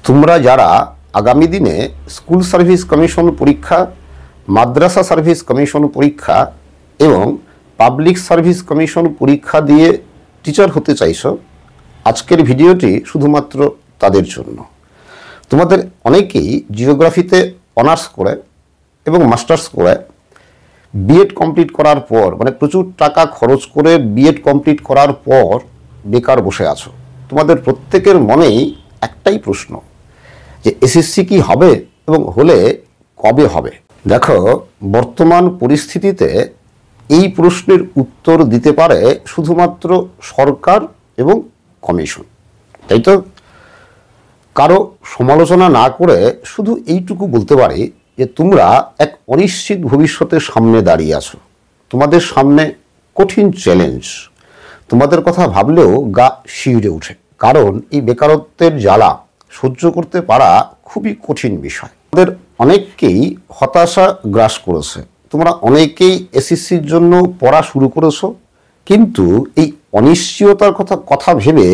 তোমরা যারা আগামী দিনে স্কুল সার্ভিস কমিশন পরীক্ষা, মাদ্রাসা সার্ভিস কমিশন পরীক্ষা এবং পাবলিক সার্ভিস কমিশন পরীক্ষা দিয়ে টিচার হতে চাইছো, আজকের ভিডিওটি শুধুমাত্র তাদের জন্য। তোমাদের অনেকেই জিওগ্রাফিতে অনার্স করে এবং মাস্টার্স করে বিএড কমপ্লিট করার পর, মানে প্রচুর টাকা খরচ করে বিএড কমপ্লিট করার পর বেকার বসে আছো। তোমাদের প্রত্যেকের মনেই একটাই প্রশ্ন যে এসএসসি কি হবে এবং হলে কবে হবে। দেখো, বর্তমান পরিস্থিতিতে এই প্রশ্নের উত্তর দিতে পারে শুধুমাত্র সরকার এবং কমিশন, তাই তো? কারো সমালোচনা না করে শুধু এইটুকু বলতে পারি যে তোমরা এক অনিশ্চিত ভবিষ্যতের সামনে দাঁড়িয়ে আছো। তোমাদের সামনে কঠিন চ্যালেঞ্জ। তোমাদের কথা ভাবলেও গা শিউরে ওঠে, কারণ এই বেকারত্বের জ্বালা সহ্য করতে পারা খুবই কঠিন বিষয়। তোমাদের অনেককেই হতাশা গ্রাস করেছে। তোমরা অনেকেই এসএসসির জন্য পড়া শুরু করেছো, কিন্তু এই অনিশ্চয়তার কথা ভেবে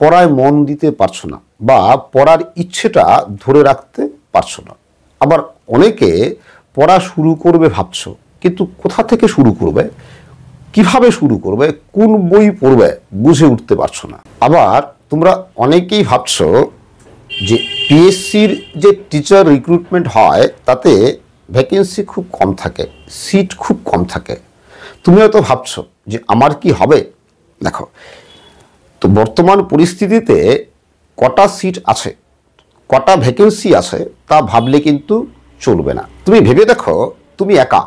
পড়ায় মন দিতে পারছো না বা পড়ার ইচ্ছেটা ধরে রাখতে পারছো না। আবার অনেকে পড়া শুরু করবে ভাবছো, কিন্তু কোথা থেকে শুরু করবে, কিভাবে শুরু করবে, কোন বই পড়বে বুঝে উঠতে পারছো না। আবার তোমরা অনেকেই ভাবছো যে পিএসসির যে টিচার রিক্রুটমেন্ট হয় তাতে ভ্যাকেন্সি খুব কম থাকে, সিট খুব কম থাকে। তুমি হয়তো ভাবছো যে আমার কি হবে। দেখো, তো বর্তমান পরিস্থিতিতে কটা সিট আছে, কটা ভ্যাকেন্সি আছে তা ভাবলে কিন্তু চলবে না। তুমি ভেবে দেখো, তুমি একা,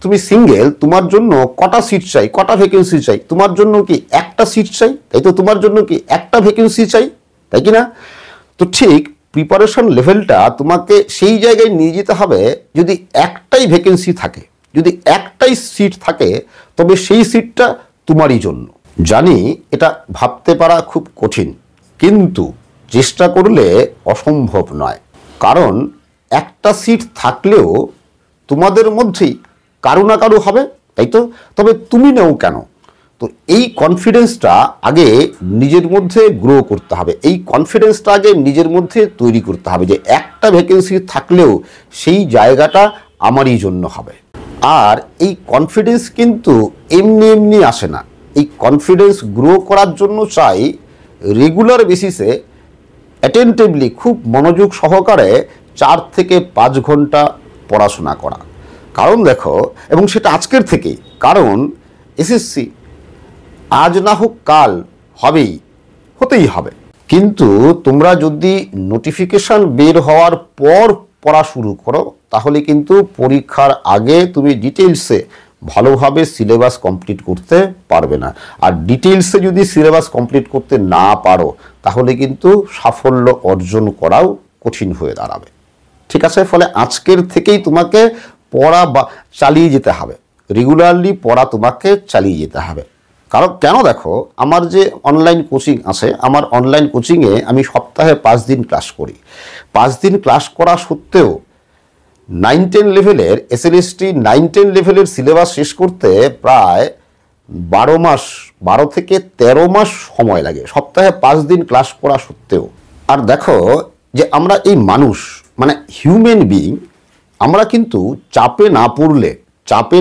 তুমি সিঙ্গেল, তোমার জন্য কটা সিট চাই, কটা ভ্যাকেন্সি চাই? তোমার জন্য কি একটা সিট চাই, তাই তো? তোমার জন্য কি একটা ভ্যাকেন্সি চাই, তাই কি না? তো ঠিক প্রিপারেশন লেভেলটা তোমাকে সেই জায়গায় নিয়ে যেতে হবে। যদি একটাই ভ্যাকেন্সি থাকে, যদি একটাই সিট থাকে, তবে সেই সিটটা তোমারই জন্য। জানি এটা ভাবতে পারা খুব কঠিন, কিন্তু চেষ্টা করলে অসম্ভব নয়। কারণ একটা সিট থাকলেও তোমাদের মধ্যেই কারো না কারো হবে, তাই তো? তবে তুমি নেও কেন? তো এই কনফিডেন্সটা আগে নিজের মধ্যে গ্রো করতে হবে। এই কনফিডেন্সটা আগে নিজের মধ্যে তৈরি করতে হবে যে একটা ভ্যাকেন্সি থাকলেও সেই জায়গাটা আমারই জন্য হবে। আর এই কনফিডেন্স কিন্তু এমনি এমনি আসে না। এই কনফিডেন্স গ্রো করার জন্য চাই রেগুলার বেসিসে অ্যাটেন্টিভলি, খুব মনোযোগ সহকারে 4 থেকে 5 ঘন্টা পড়াশোনা করা। কারণ দেখো, এবং সেটা আজকের থেকেই, কারণ এসএসসি আজ না হোক কাল হবেই, হতেই হবে। কিন্তু তোমরা যদি নোটিফিকেশন বের হওয়ার পর পড়া শুরু করো, তাহলে কিন্তু পরীক্ষার আগে তুমি ডিটেলসে ভালোভাবে সিলেবাস কমপ্লিট করতে পারবে না। আর ডিটেলসে যদি সিলেবাস কমপ্লিট করতে না পারো, তাহলে কিন্তু সাফল্য অর্জন করাও কঠিন হয়ে দাঁড়াবে। ঠিক আছে? ফলে আজকের থেকেই তোমাকে পড়া চালিয়ে যেতে হবে। রেগুলারলি পড়া তোমাকে চালিয়ে যেতে হবে। কারণ কেন, দেখো, আমার যে অনলাইন কোচিং আছে, আমার অনলাইন কোচিংয়ে আমি সপ্তাহে 5 দিন ক্লাস করি। 5 দিন ক্লাস করা সত্ত্বেও 9-10 লেভেলের এসএলএসটি 9-10 লেভেলের সিলেবাস শেষ করতে প্রায় 12 মাস, 12 থেকে 13 মাস সময় লাগে, সপ্তাহে 5 দিন ক্লাস করা সত্ত্বেও। আর দেখো যে আমরা এই মানুষ, মানে হিউম্যান বিইং, আমরা কিন্তু চাপে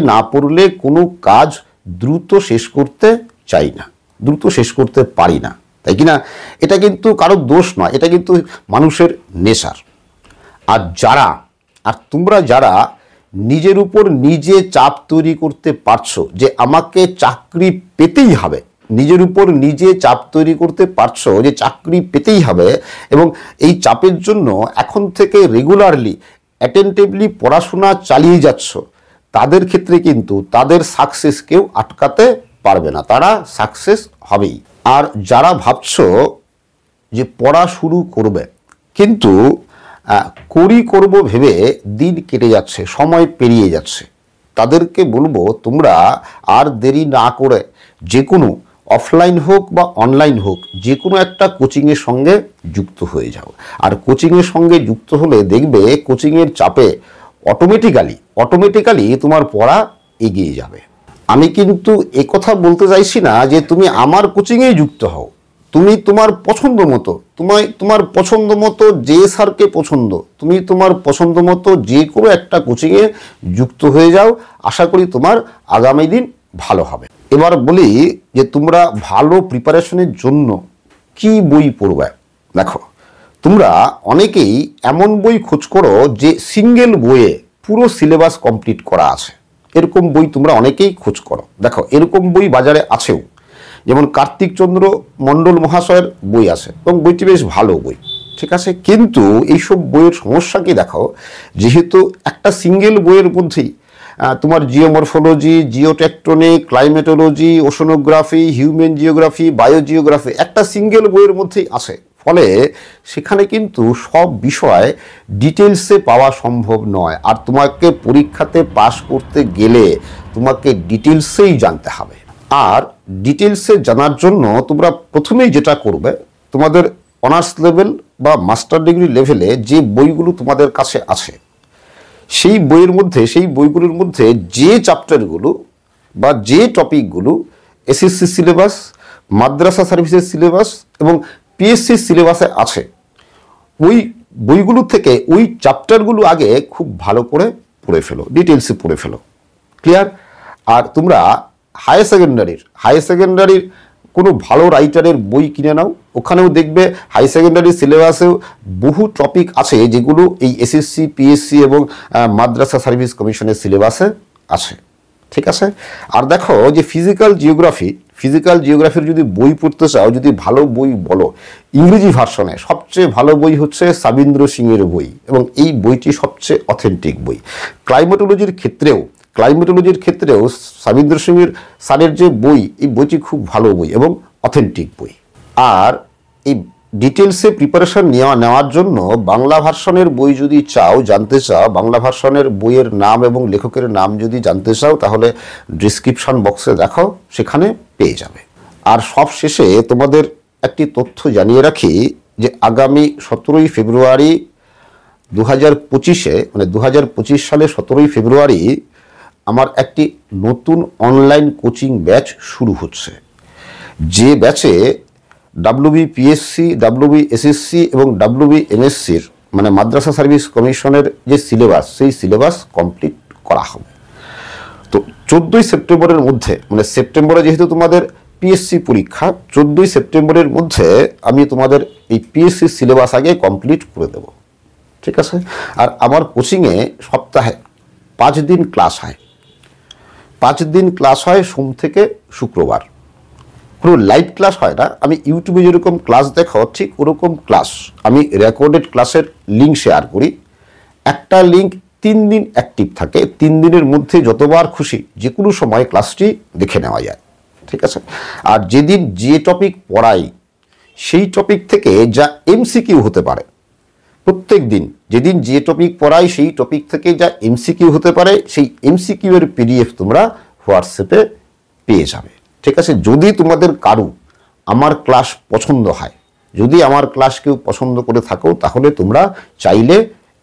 না পড়লে কোনো কাজ দ্রুত শেষ করতে চাই না, দ্রুত শেষ করতে পারি না, তাই কি না? এটা কিন্তু কারোর দোষ নয়, এটা কিন্তু মানুষের নেচার। আর তোমরা যারা নিজের উপর নিজে চাপ তৈরি করতে পারছো যে আমাকে চাকরি পেতেই হবে, নিজের উপর নিজে চাপ তৈরি করতে পারছো যে চাকরি পেতেই হবে, এবং এই চাপের জন্য এখন থেকে রেগুলারলি অ্যাটেন্টিভলি পড়াশোনা চালিয়ে যাচ্ছ, তাদের ক্ষেত্রে কিন্তু তাদের সাকসেস কেউ আটকাতে পারবে না, তারা সাকসেস হবেই। আর যারা ভাবছো যে পড়া শুরু করবে, কিন্তু করব ভেবে দিন কেটে যাচ্ছে, সময় পেরিয়ে যাচ্ছে, তাদেরকে বলবো তোমরা আর দেরি না করে যে কোনো অফলাইন হোক বা অনলাইন হোক, যে কোনো একটা কোচিংয়ের সঙ্গে যুক্ত হয়ে যাও। আর কোচিংয়ের সঙ্গে যুক্ত হলে দেখবে কোচিংয়ের চাপে অটোমেটিক্যালি তোমার পড়া এগিয়ে যাবে। আমি কিন্তু একথা বলতে চাইছি না যে তুমি আমার কোচিংয়ে যুক্ত হও, তুমি তোমার পছন্দ মতো তোমার পছন্দ মতো যে স্যারকে পছন্দ তুমি তোমার পছন্দ মতো যে কোনো একটা কোচিংয়ে যুক্ত হয়ে যাও। আশা করি তোমার আগামী দিন ভালো হবে। এবার বলি যে তোমরা ভালো প্রিপারেশনের জন্য কি বই পড়বে। দেখো, তোমরা অনেকেই এমন বই খোঁজ করো যে সিঙ্গেল বইয়ে পুরো সিলেবাস কমপ্লিট করা আছে, এরকম বই তোমরা অনেকেই খোঁজ করো। দেখো, এরকম বই বাজারে আছেও, যেমন কার্তিক চন্দ্র মণ্ডল মহাশয়ের বই আছে এবং বইটি বেশ ভালো বই, ঠিক আছে। কিন্তু এইসব বইয়ের সমস্যা কি দেখো, যেহেতু একটা সিঙ্গেল বইয়ের মধ্যেই তোমার geomorphology, geotectonic, climatology, oceanography, human geography, biogeography একটা সিঙ্গেল বইয়ের মধ্যেই আছে, ফলে সেখানে কিন্তু সব বিষয় ডিটেলসে পাওয়া সম্ভব নয়। আর তোমাকে পরীক্ষাতে পাশ করতে গেলে তোমাকে ডিটেলসেই জানতে হবে। আর ডিটেলসে জানার জন্য তোমরা প্রথমেই যেটা করবে, তোমাদের অনার্স লেভেল বা মাস্টার ডিগ্রি লেভেলে যে বইগুলো তোমাদের কাছে আছে সেই বইগুলোর মধ্যে যে চ্যাপ্টারগুলো বা যে টপিকগুলো এসএসসি সিলেবাস, মাদ্রাসা সার্ভিসের সিলেবাস এবং পিএসসি সিলেবাসে আছে, ওই বইগুলো থেকে ওই চ্যাপ্টারগুলো আগে খুব ভালো করে পড়ে ফেলো, ডিটেলসে পড়ে ফেলো। ক্লিয়ার? আর তোমরা হায়ার সেকেন্ডারির কোনো ভালো রাইটারের বই কিনে নাও। ওখানেও দেখবে হাই সেকেন্ডারি সিলেবাসেও বহু টপিক আছে যেগুলো এই এসএসসি, পিএসসি এবং মাদ্রাসা সার্ভিস কমিশনের সিলেবাসে আছে, ঠিক আছে। আর দেখো যে ফিজিক্যাল জিওগ্রাফির যদি বই পড়তে চাও, যদি ভালো বই বলো, ইংরেজি ভার্সনে সবচেয়ে ভালো বই হচ্ছে সাবিন্দ্র সিংয়ের বই এবং এই বইটি সবচেয়ে অথেন্টিক বই। ক্লাইমেটোলজির ক্ষেত্রেও সাবিন্দ্র সিংয়ের স্যারের যে বই, এই বইটি খুব ভালো বই এবং অথেন্টিক বই। আর এই ডিটেলসে প্রিপারেশন নেওয়ার জন্য বাংলা ভার্সনের বই যদি জানতে চাও, বাংলা ভার্সনের বইয়ের নাম এবং লেখকের নাম যদি জানতে চাও, তাহলে ডিসক্রিপশন বক্সে দেখো, সেখানে পেয়ে যাবে। আর সব শেষে তোমাদের একটি তথ্য জানিয়ে রাখি যে আগামী 17ই ফেব্রুয়ারি 2025-এ, মানে 2025 সালে 17ই ফেব্রুয়ারি আমার একটি নতুন অনলাইন কোচিং ব্যাচ শুরু হচ্ছে, যে ব্যাচে WBPSC, WBSSC এবং WBMSCর মানে মাদ্রাসা সার্ভিস কমিশনের যে সিলেবাস, সেই সিলেবাস কমপ্লিট করা হবে। তো 14ই সেপ্টেম্বরের মধ্যে, মানে সেপ্টেম্বরে যেহেতু তোমাদের পিএসসি পরীক্ষা, 14ই সেপ্টেম্বরের মধ্যে আমি তোমাদের এই পিএসসি সিলেবাস আগে কমপ্লিট করে দেব, ঠিক আছে। আর আমার কোচিংয়ে সপ্তাহে 5 দিন ক্লাস হয়, 5 দিন ক্লাস হয় সোম থেকে শুক্রবার। কোনো লাইভ ক্লাস হয় না, আমি ইউটিউবে যেরকম ক্লাস দেখাও ঠিক ওরকম ক্লাস, আমি রেকর্ডেড ক্লাসের লিঙ্ক শেয়ার করি। একটা লিঙ্ক 3 দিন অ্যাক্টিভ থাকে, 3 দিনের মধ্যে যতবার খুশি যে কোনো সময় ক্লাসটি দেখে নেওয়া যায়, ঠিক আছে। আর যেদিন যে টপিক পড়াই সেই টপিক থেকে যা এমসিকিউ হতে পারে, প্রত্যেক দিন যেদিন যে টপিক পড়াই সেই টপিক থেকে যা এমসিকিউ হতে পারে, সেই এমসিকিউ এর পিডিএফ তোমরা হোয়াটসঅ্যাপে পেয়ে যাবে, ঠিক আছে। যদি তোমাদের কারো আমার ক্লাস পছন্দ হয়, যদি আমার ক্লাস কেউ পছন্দ করে থাকো, তাহলে তোমরা চাইলে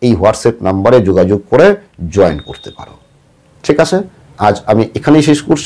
এই হোয়াটসঅ্যাপ নাম্বারে যোগাযোগ করে জয়েন করতে পারো, ঠিক আছে। আজ আমি এখানেই শেষ করছি।